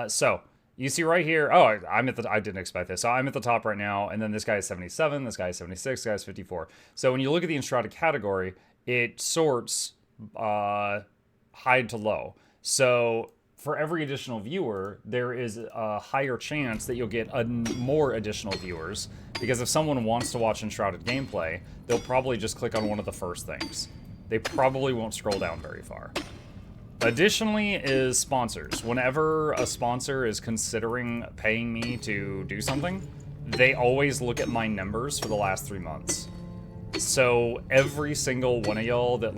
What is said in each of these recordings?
So you see right here. Oh, I'm at the. I didn't expect this. So I'm at the top right now, and then this guy is 77. This guy is 76. This guy is 54. So when you look at the Enshrouded category, it sorts high to low. So for every additional viewer, there is a higher chance that you'll get more additional viewers because if someone wants to watch Enshrouded gameplay, they'll probably just click on one of the first things. They probably won't scroll down very far. Additionally is sponsors. Whenever a sponsor is considering paying me to do something, they always look at my numbers for the last 3 months. So every single one of y'all that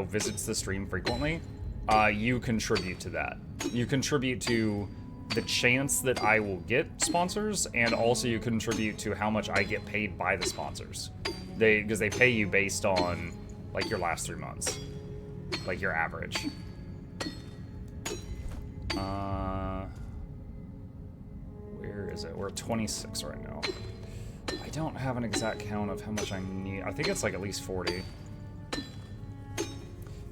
visits the stream frequently, you contribute to that. You contribute to the chance that I will get sponsors, and also you contribute to how much I get paid by the sponsors. Because they pay you based on like your last 3 months, like your average. Where is it? We're at 26 right now. I don't have an exact count of how much I need. I think it's like at least 40.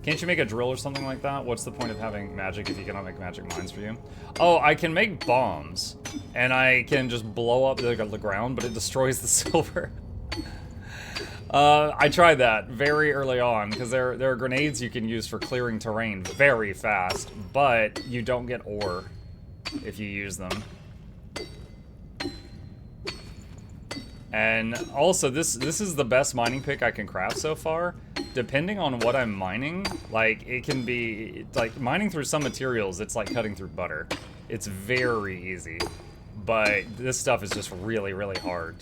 Can't you make a drill or something like that? What's the point of having magic if you cannot make magic mines for you? Oh, I can make bombs, and I can just blow up the ground, but it destroys the silver. I tried that very early on, because there are grenades you can use for clearing terrain very fast, but you don't get ore if you use them. And also, this is the best mining pick I can craft so far. Depending on what I'm mining, like, it can be, like, mining through some materials, it's like cutting through butter. It's very easy, but this stuff is just really, really hard.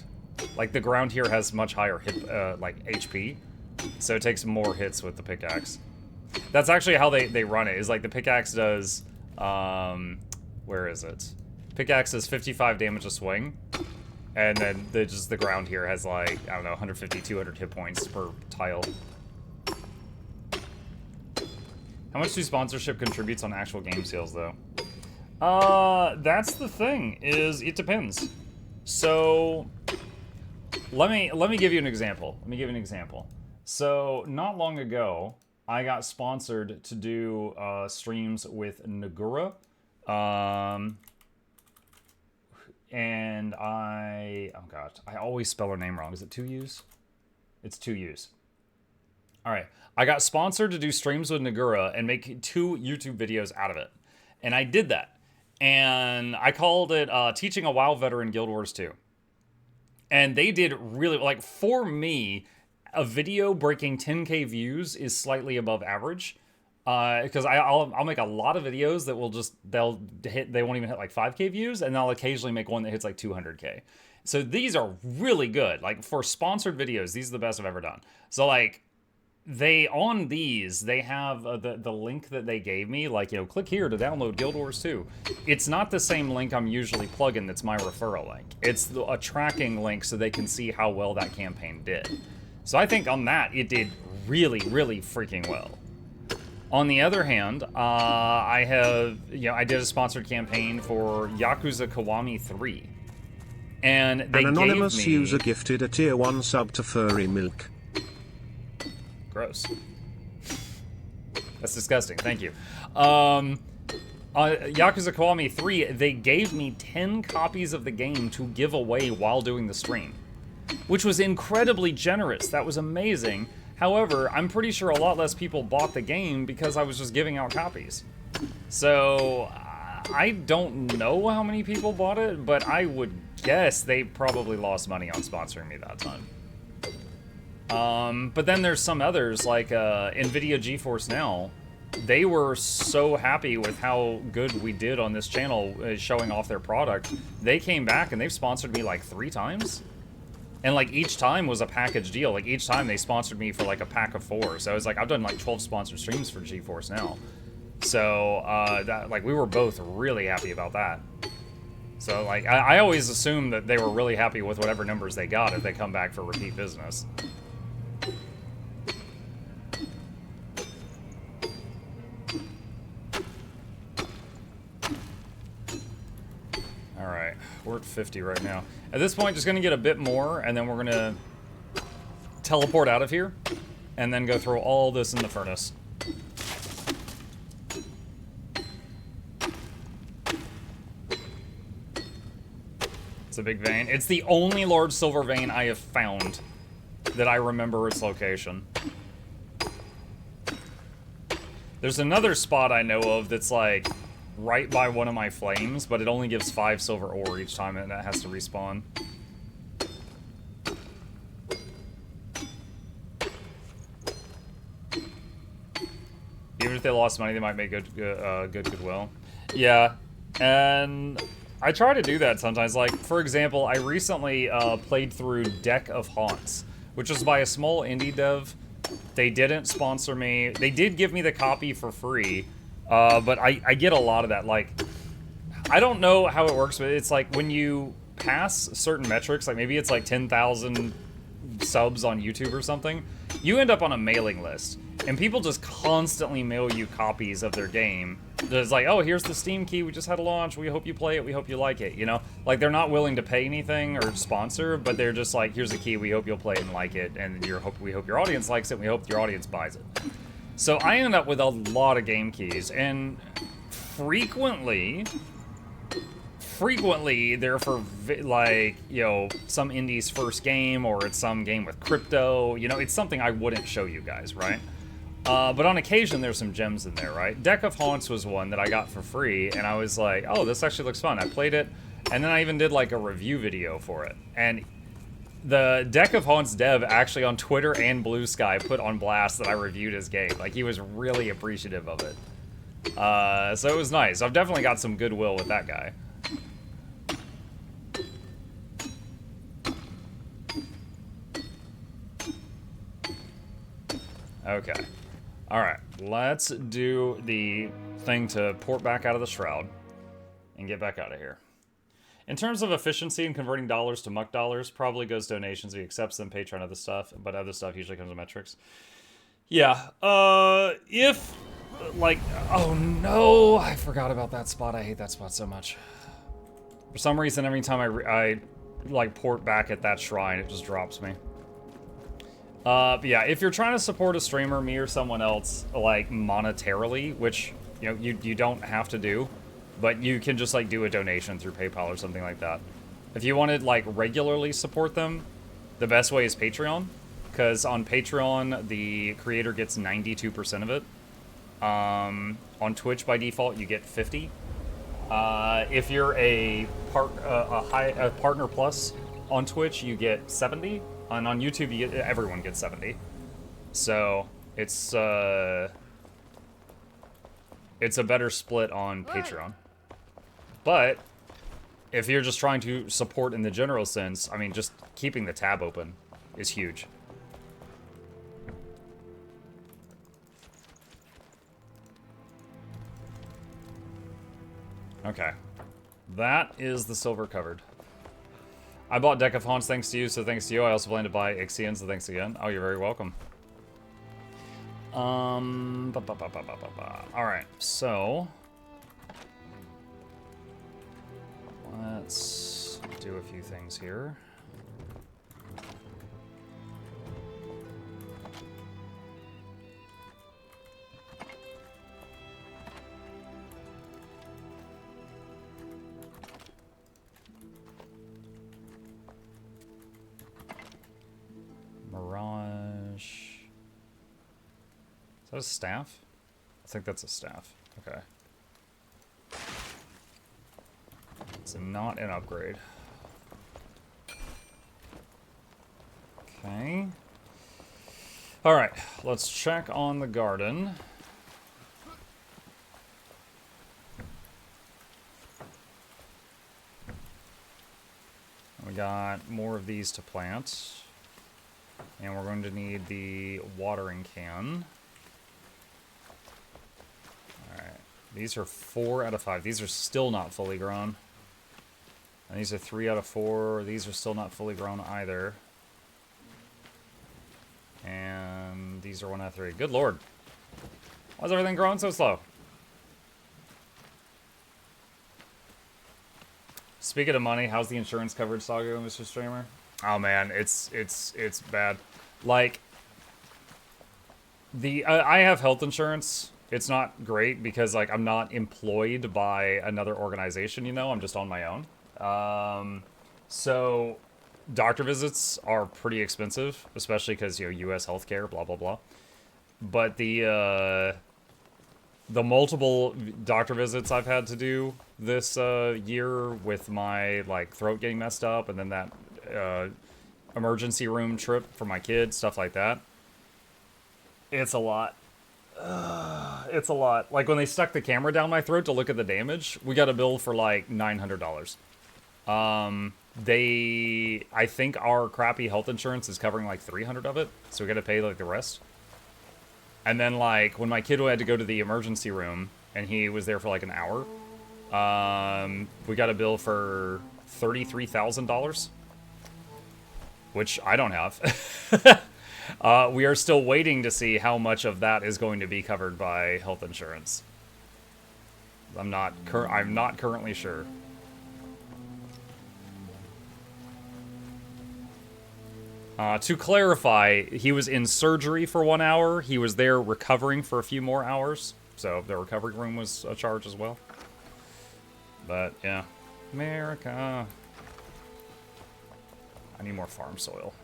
Like, the ground here has much higher hit, HP, so it takes more hits with the pickaxe. That's actually how they run it, is like the pickaxe does, where is it? Pickaxe does 55 damage a swing, and then the ground here has like, I don't know, 150, 200 hit points per tile. How much do sponsorship contributes on actual game sales, though? That's the thing, is it depends. So, let me give you an example. So, not long ago, I got sponsored to do streams with Nagura. And oh god, I always spell her name wrong. Is it 2U's? It's 2U's. Alright, I got sponsored to do streams with Nagura and make 2 YouTube videos out of it. And I did that. And I called it Teaching a WoW Veteran Guild Wars 2. And they did really, like, for me, a video breaking 10k views is slightly above average. Because I'll make a lot of videos that will just, they won't even hit like 5k views, and I'll occasionally make one that hits like 200k. So these are really good. Like, for sponsored videos, these are the best I've ever done. So, like, they have the link that they gave me, like, you know, click here to download Guild Wars 2. It's not the same link I'm usually plugging that's my referral link. It's a tracking link so they can see how well that campaign did. So I think on that, it did really, really freaking well. On the other hand, I did a sponsored campaign for Yakuza Kiwami 3. And they An anonymous gave me... user gifted a tier 1 sub to Furry Milk. Gross. That's disgusting. Thank you. Yakuza Kiwami 3, they gave me 10 copies of the game to give away while doing the stream, which was incredibly generous. That was amazing. However, I'm pretty sure a lot less people bought the game because I was just giving out copies. So, I don't know how many people bought it, but I would guess they probably lost money on sponsoring me that time. But then there's some others, like NVIDIA GeForce Now. They were so happy with how good we did on this channel showing off their product. They came back and they've sponsored me like 3 times. And like each time was a package deal. Like each time they sponsored me for like a pack of 4. So it's like I've done like 12 sponsored streams for GeForce Now. So that, like, we were both really happy about that. So like I always assume that they were really happy with whatever numbers they got if they come back for repeat business. Alright, we're at 50 right now. At this point, just gonna get a bit more, and then we're gonna teleport out of here, and then go throw all this in the furnace. It's a big vein. It's the only large silver vein I have found that I remember its location. There's another spot I know of that's like right by one of my flames, but it only gives 5 silver ore each time and that has to respawn. Even if they lost money, they might make goodwill. Yeah, and I try to do that sometimes. Like, for example, I recently played through Deck of Haunts, which was by a small indie dev. They didn't sponsor me. They did give me the copy for free, but I get a lot of that. Like, I don't know how it works, but it's like when you pass certain metrics, like maybe it's like 10,000 subs on YouTube or something, you end up on a mailing list. And people just constantly mail you copies of their game. It's like, oh, here's the Steam key, we just had a launch, we hope you play it, we hope you like it, you know? Like, they're not willing to pay anything or sponsor, but they're just like, here's the key, we hope you'll play it and like it, and we hope your audience likes it, and we hope your audience buys it. So I end up with a lot of game keys, and frequently they're for, like, you know, some indie's first game, or it's some game with crypto, you know, it's something I wouldn't show you guys, right? But on occasion, there's some gems in there, right? Deck of Haunts was one that I got for free, and I was like, oh, this actually looks fun. I played it, and then I even did, like, a review video for it. And the Deck of Haunts dev actually on Twitter and Blue Sky put on blast that I reviewed his game. Like, he was really appreciative of it. So it was nice. I've definitely got some goodwill with that guy. Okay. Alright, let's do the thing to port back out of the Shroud and get back out of here. In terms of efficiency and converting dollars to muck dollars, probably goes donations. He accepts them, Patreon, other stuff, but other stuff usually comes with metrics. Yeah, if, like, oh no, I forgot about that spot. I hate that spot so much. For some reason, every time I like, port back at that shrine, it just drops me. But yeah, if you're trying to support a streamer, me or someone else, like, monetarily, which, you know, you don't have to do, but you can just, like, do a donation through PayPal or something like that. If you want to, like, regularly support them, the best way is Patreon, because on Patreon, the creator gets 92% of it. On Twitch, by default, you get 50. If you're a partner plus on Twitch, you get 70. And on YouTube, everyone gets 70. So it's a better split on Patreon. But if you're just trying to support in the general sense, I mean, just keeping the tab open is huge. Okay. That is the silver covered. I bought Deck of Haunts thanks to you, so thanks to you. I also plan to buy Ixion, so thanks again. Oh, you're very welcome. Alright, so let's do a few things here. Mirage. Is that a staff? I think that's a staff. Okay. It's not an upgrade. Okay. Alright, let's check on the garden. We got more of these to plant. And we're going to need the watering can. Alright. These are 4 out of 5. These are still not fully grown. And these are 3 out of 4. These are still not fully grown either. And these are 1 out of 3. Good lord. Why is everything growing so slow? Speaking of money, how's the insurance coverage saga going, Mr. Streamer? Oh man, it's bad. Like, I have health insurance. It's not great because, like, I'm not employed by another organization, you know? I'm just on my own. So, doctor visits are pretty expensive, especially because, you know, U.S. healthcare, blah, blah, blah. But the multiple doctor visits I've had to do this year with my, like, throat getting messed up, and then that emergency room trip for my kid, stuff like that. It's a lot. It's a lot. Like, when they stuck the camera down my throat to look at the damage, we got a bill for, like, $900. I think our crappy health insurance is covering, like, 300 of it, so we gotta pay, like, the rest. And then, like, when my kid had to go to the emergency room, and he was there for, like, an hour, we got a bill for $33,000, which I don't have. We are still waiting to see how much of that is going to be covered by health insurance. I'm not currently sure. To clarify, he was in surgery for 1 hour. He was there recovering for a few more hours. So the recovery room was a charge as well. But, yeah. America. I need more farm soil.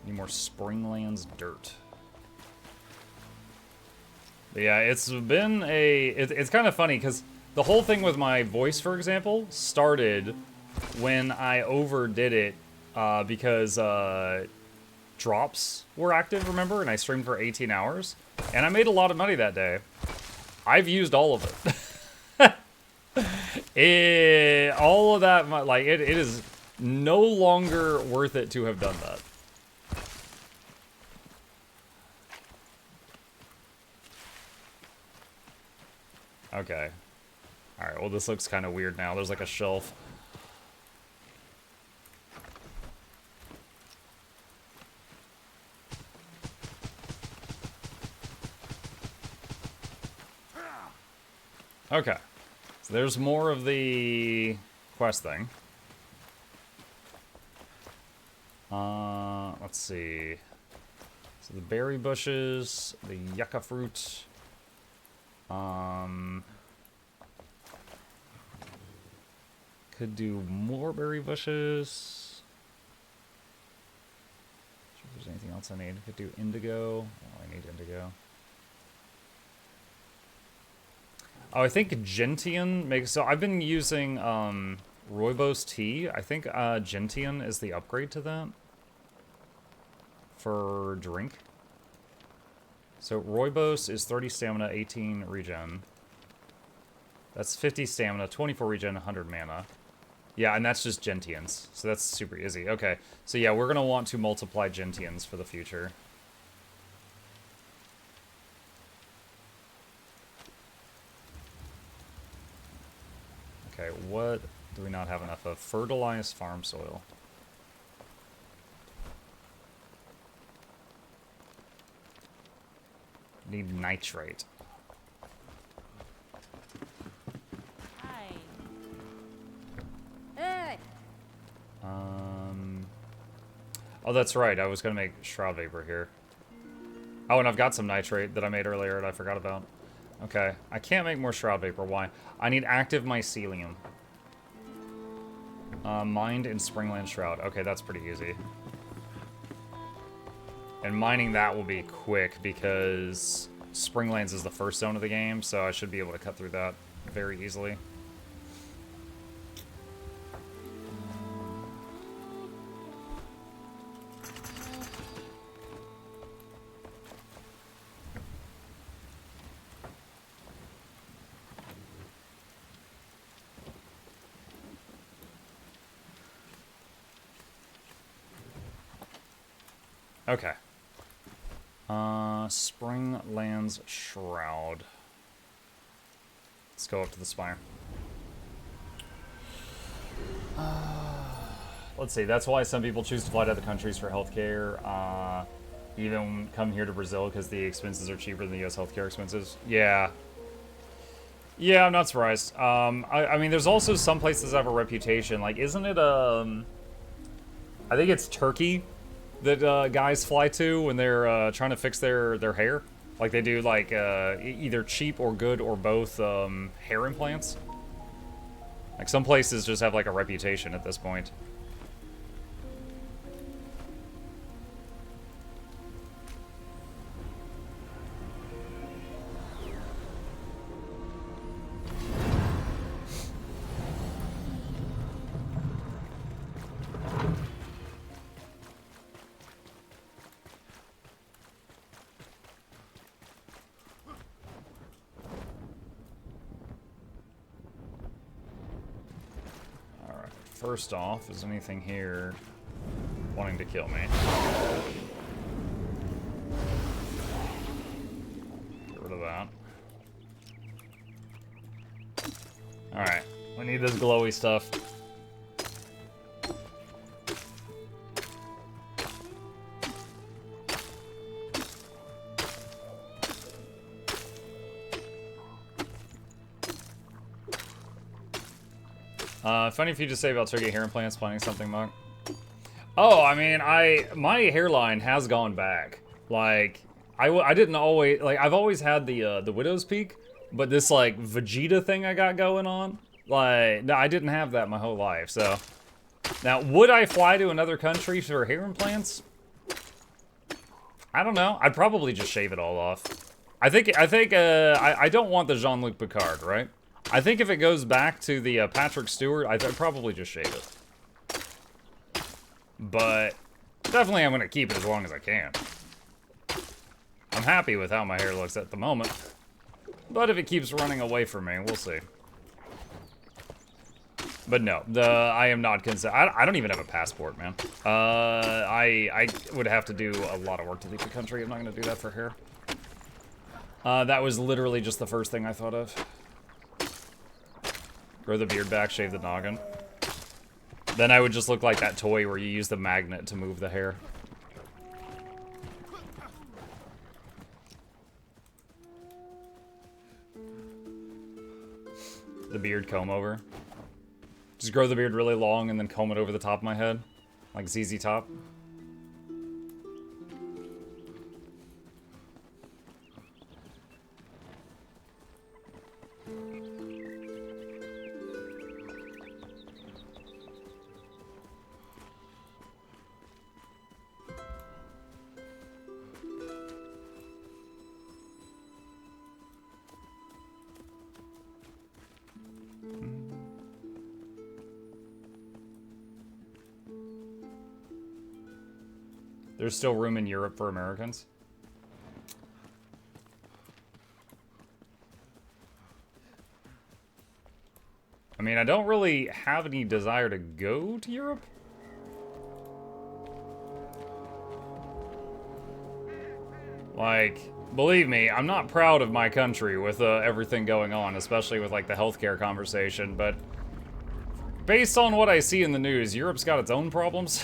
Need more Springlands dirt. But yeah, it's been it's kind of funny because the whole thing with my voice, for example, started when I overdid it because drops were active, remember? And I streamed for 18 hours. And I made a lot of money that day. I've used all of it. All of that, like, it is no longer worth it to have done that. Okay. Alright, well, this looks kind of weird now. There's like a shelf. Okay. So there's more of the quest thing. Let's see. So the berry bushes, the yucca fruit. Could do more berry bushes. Not sure if there's anything else I need. Could do indigo. Oh, I need indigo. Oh, I think gentian makes... So I've been using rooibos tea. I think gentian is the upgrade to that. For drink. So rooibos is 30 stamina, 18 regen. That's 50 stamina, 24 regen, 100 mana. Yeah, and that's just gentians. So that's super easy. Okay, so yeah, we're going to want to multiply gentians for the future. Okay, what do we not have enough of? Fertilized farm soil. Need nitrate. Hi. Hey. Oh, that's right. I was gonna make shroud vapor here. Oh, and I've got some nitrate that I made earlier that I forgot about. Okay, I can't make more shroud vapor. Why? I need active mycelium. Mined in Springland Shroud. Okay, that's pretty easy. And mining that will be quick because Springlands is the first zone of the game, so I should be able to cut through that very easily. Okay. Springlands Shroud. Let's go up to the spire. Let's see, that's why some people choose to fly to other countries for healthcare. Even come here to Brazil because the expenses are cheaper than the US healthcare expenses. Yeah. Yeah, I'm not surprised. I mean, there's also some places that have a reputation. Like, isn't it, I think it's Turkey that guys fly to when they're trying to fix their hair. Like they do like either cheap or good or both hair implants. Like some places just have like a reputation at this point. First off, is anything here wanting to kill me? Get rid of that. Alright, we need this glowy stuff. Funny if you just say about Turkey hair implants, planning something, Monk. Oh, I mean, my hairline has gone back. Like, I didn't always, like, I've always had the widow's peak, but this, like, Vegeta thing I got going on, like, no, I didn't have that my whole life, so. Now, would I fly to another country for hair implants? I don't know. I'd probably just shave it all off. I don't want the Jean-Luc Picard, right? I think if it goes back to the Patrick Stewart, I'd probably just shave it. But definitely I'm going to keep it as long as I can. I'm happy with how my hair looks at the moment. But if it keeps running away from me, we'll see. But no, I am not I don't even have a passport, man. I would have to do a lot of work to leave the country. I'm not going to do that for hair. That was literally just the first thing I thought of. Grow the beard back, shave the noggin. Then I would just look like that toy where you use the magnet to move the hair. The beard comb over. Just grow the beard really long and then comb it over the top of my head. Like ZZ Top. There's still room in Europe for Americans. I mean, I don't really have any desire to go to Europe. Like, believe me, I'm not proud of my country with everything going on, especially with like the healthcare conversation, but based on what I see in the news, Europe's got its own problems.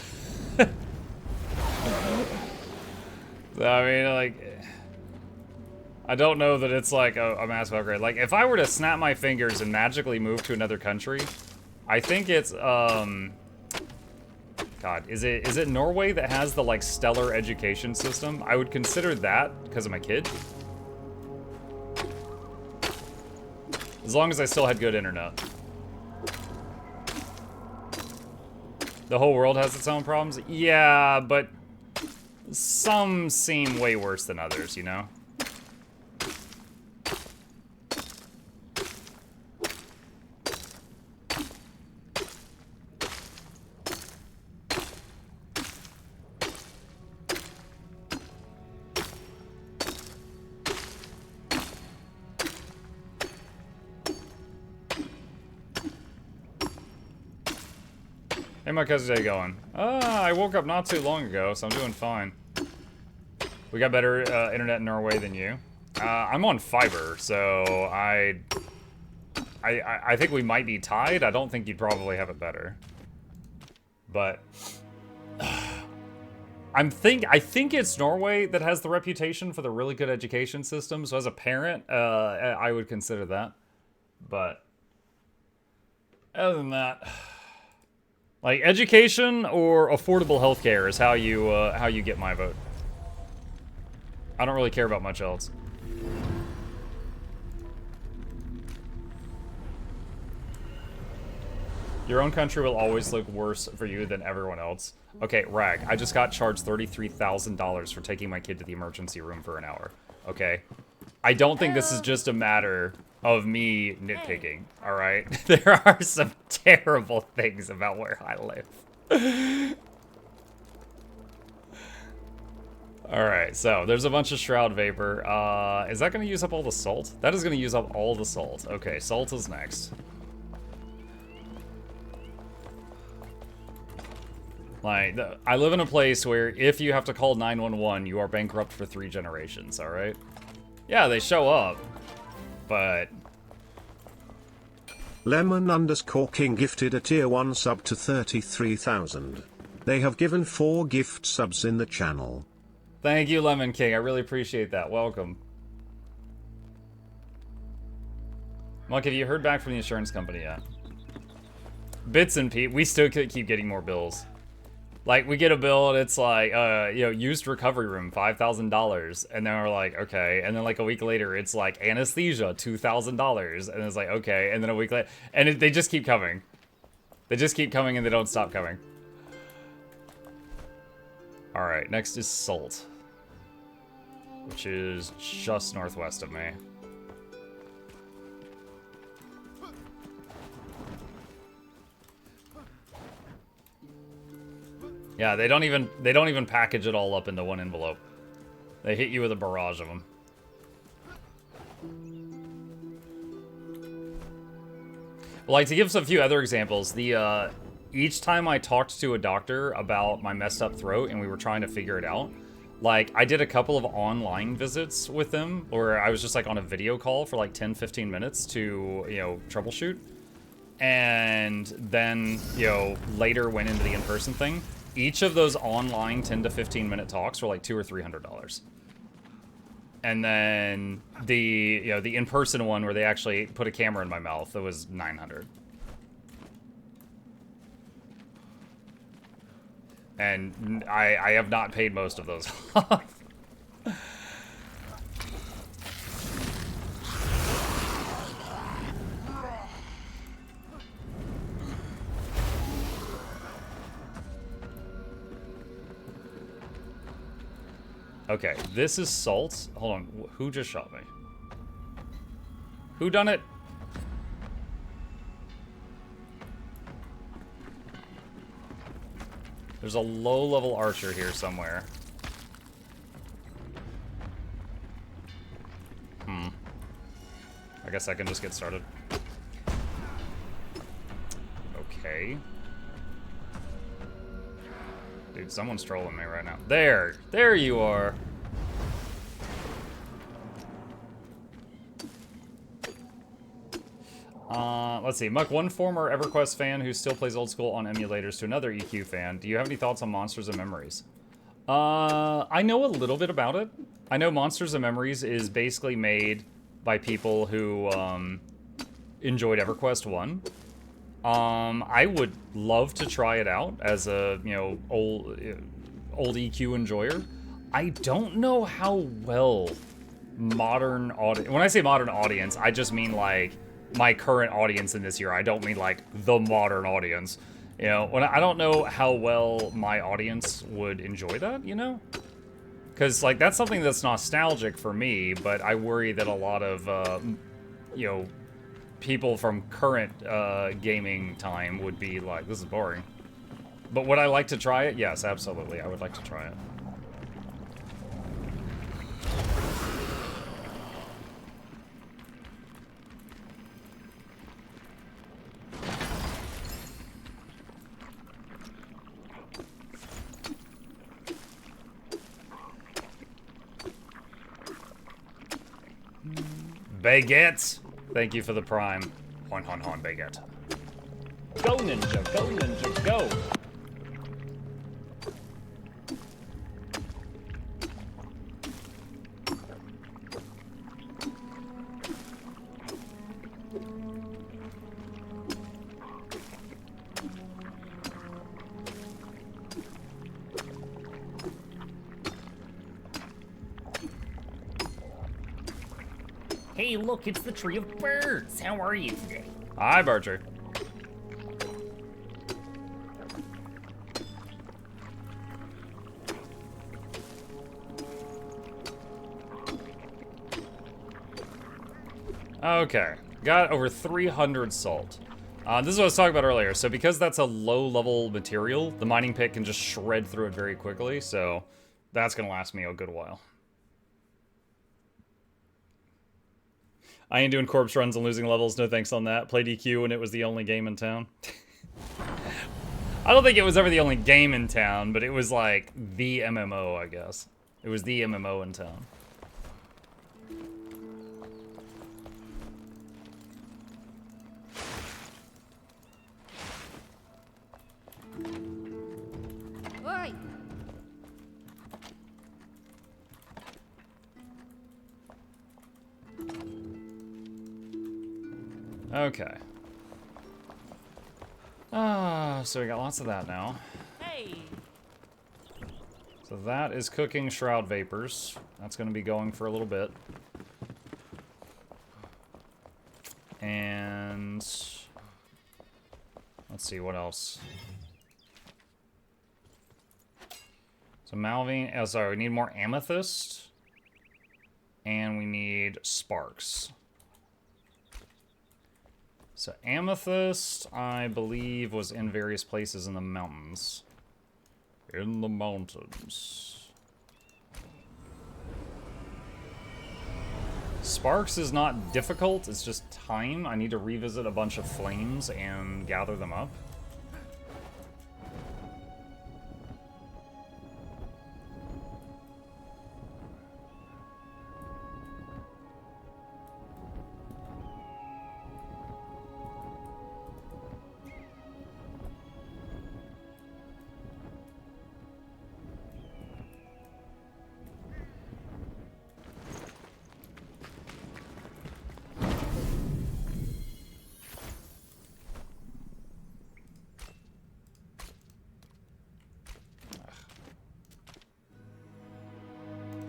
I mean, like, I don't know that it's like a massive upgrade. Like, if I were to snap my fingers and magically move to another country, I think it's, God, is it Norway that has the, like, stellar education system? I would consider that because of my kid. As long as I still had good internet. The whole world has its own problems? Yeah, but some seem way worse than others, you know? Hey, my cousin's day going? I woke up not too long ago, so I'm doing fine. We got better internet in Norway than you. I'm on fiber, so I think we might be tied. I don't think you'd probably have it better. But I think it's Norway that has the reputation for the really good education system. So as a parent, I would consider that. But other than that, like education or affordable healthcare is how you get my vote. I don't really care about much else. Your own country will always look worse for you than everyone else. Okay, Rag, I just got charged $33,000 for taking my kid to the emergency room for an hour. Okay? I don't think this is just a matter of me nitpicking, alright? There are some terrible things about where I live. Alright, so there's a bunch of shroud vapor. Is that going to use up all the salt? That is going to use up all the salt. Okay, salt is next. Like, I live in a place where if you have to call 911, you are bankrupt for 3 generations, alright? Yeah, they show up, but... Lemon_King gifted a tier 1 sub to 33,000. They have given 4 gift subs in the channel. Thank you, Lemon King. I really appreciate that. Welcome. Monk, have you heard back from the insurance company yet? Bits and Pete, we still keep getting more bills. Like, we get a bill and it's like, you know, used recovery room, $5,000. And then we're like, okay. And then like a week later, it's like anesthesia, $2,000. And it's like, okay. And then a week later, and they just keep coming. They just keep coming and they don't stop coming. All right, next is Salt, which is just northwest of me. Yeah, they don't even package it all up into one envelope. They hit you with a barrage of them. Like, to give a few other examples, the each time I talked to a doctor about my messed up throat and we were trying to figure it out, like, I did a couple of online visits with them where I was just like on a video call for like 10-15 minutes to, you know, troubleshoot. And then, you know, later went into the in-person thing. Each of those online 10 to 15 minute talks were like $200 or $300. And then the, you know, the in-person one where they actually put a camera in my mouth, it was $900. And I have not paid most of those off. Okay, this is Salt. Hold on, who just shot me? Who done it? There's a low-level archer here somewhere. I guess I can just get started. Okay. Dude, someone's trolling me right now. There! There you are! Let's see. Muck, one former EverQuest fan who still plays old school on emulators to another EQ fan. Do you have any thoughts on Monsters and Memories? I know a little bit about it. I know Monsters and Memories is basically made by people who, enjoyed EverQuest 1. I would love to try it out as a, you know, old EQ enjoyer. I don't know how well modern audience... When I say modern audience, I just mean, like, my current audience in this year. I don't mean, like, the modern audience. You know, when I don't know how well my audience would enjoy that, you know? Because, like, that's something that's nostalgic for me, but I worry that a lot of, you know, people from current gaming time would be like, this is boring. But would I like to try it? Yes, absolutely. I would like to try it. Baguette! Thank you for the prime. Hon, Baguette. Go, Ninja! Go, Ninja! Go! Hey, look, it's the Tree of Birds. How are you today? Hi, Barger. Okay, got over 300 salt. This is what I was talking about earlier. So because that's a low-level material, the mining pick can just shred through it very quickly. So that's gonna last me a good while. I ain't doing corpse runs and losing levels. No thanks on that. Played EQ when it was the only game in town. I don't think it was ever the only game in town, but it was like the MMO, I guess. It was the MMO in town. Oi! Okay. So we got lots of that now. Hey. So that is cooking shroud vapors. That's going to be going for a little bit. And let's see what else. So Malvine, oh sorry, we need more amethyst. And we need sparks. So amethyst, I believe, was in various places in the mountains. In the mountains. Sparks is not difficult, it's just time. I need to revisit a bunch of flames and gather them up.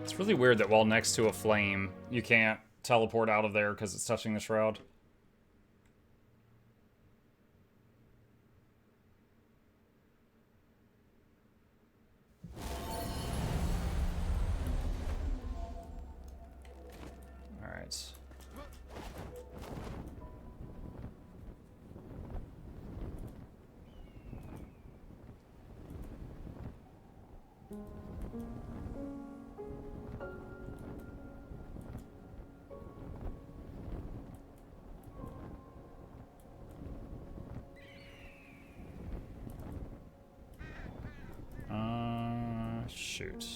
It's really weird that while next to a flame, you can't teleport out of there because it's touching the shroud. Alright. Shoot.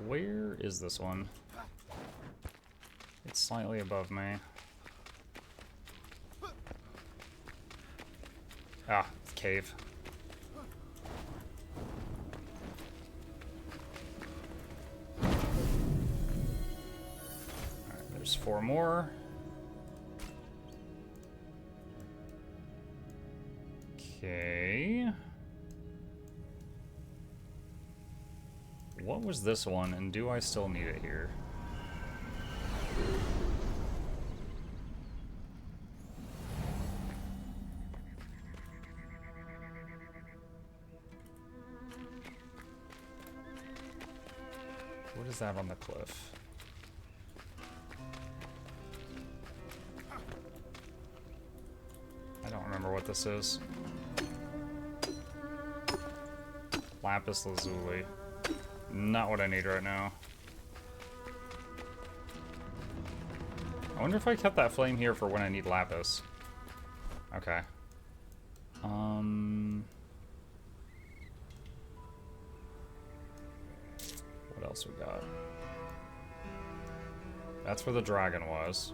Where is this one? It's slightly above me. Ah, cave. Alright, there's 4 more. Okay. What was this one, and do I still need it here? What is that on the cliff? I don't remember what this is. Lapis lazuli. Not what I need right now. I wonder if I kept that flame here for when I need lapis. Okay. What else we got? That's where the dragon was.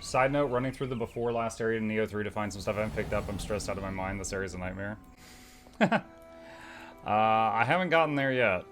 Side note, running through the before last area in Neo 3 to find some stuff I haven't picked up. I'm stressed out of my mind. This area's a nightmare. I haven't gotten there yet.